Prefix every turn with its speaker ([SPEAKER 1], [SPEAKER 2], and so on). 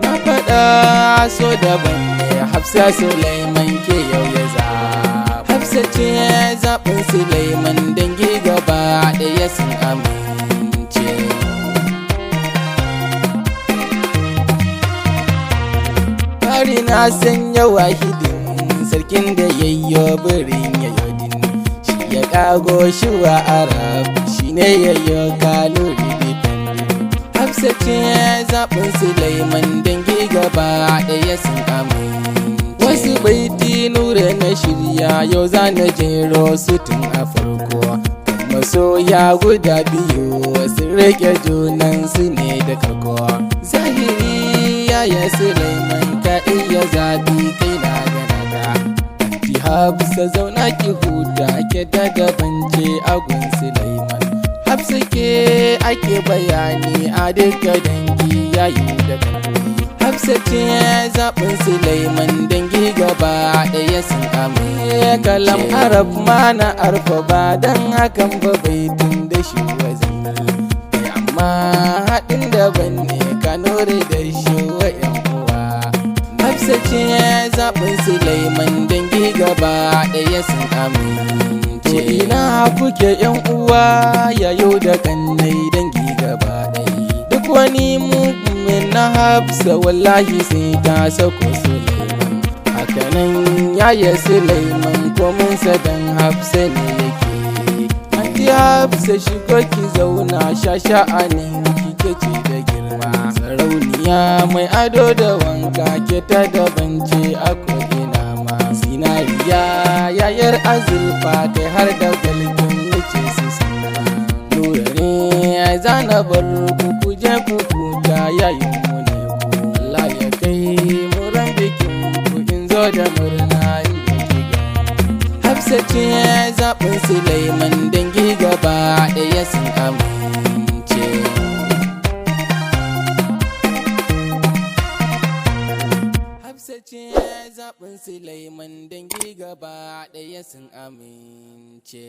[SPEAKER 1] Na faɗa so daban ne Hafsa Sulaiman ke yau ya zaɓa. Hafsa ce zaɓin Sulaiman dangi gaba ɗaya sun amince. Fari na sanya wahidin sarkin da yayyo birin yayyodin, shi ya ƙago shi wa Arab, shi ne yayyo Kanuri dipendin. Hafsa ce zaɓin Sulaiman dangi gaba ɗaya sun amince. Wasu baiti nura na shirya yau za na jero su tun a farko. Masoya guda biyu sun rage junan su ne da kako. Zahiri yaya Sulaiman ka iya zaɓi kai na ganaka. Ki Hafsa zauna ki huta ke da dabance agun Sulaiman. Hafsa ke ake bayani a duka dangi yayi da kako. Hafsa ce zaɓin Sulaiman dangi gaba ɗaya sun amince. Kalam Arab ma na arfa ba don hakan ba baitin da shi wazin. Amma haɗin daban ne Kanuri da shi wa ‘yan uwa. Hafsa ce zaɓin Sulaiman dangi gaba ɗaya sun amince. Ina kuke ‘yan uwa yayo da kannai dangi gaba ɗaya. Duk wani mu'min na Hafsa wallahi sai ta sako Sulaiman. Hakanan yaya Sulaiman kominsa dan Hafsa ne yake. Anti Hafsa shigo ki zauna shasha'anin kike ce da girma. Sarauniya mai ado da wanka ke ta dabance a ko'ina ma. Zinariya yayar azurfa kai har da galgin wuce su sama. Nura ne zana bar ku kuje ku huta yayin mu ne ku. Allah ya kai muran bikin ku in zo da murna inda ki ga. Hafsa ce zaɓin Sulaiman dangi gaba ɗaya sun amince. Hafsa ce zaɓin Sulaiman dangi gaba ɗaya sun amince.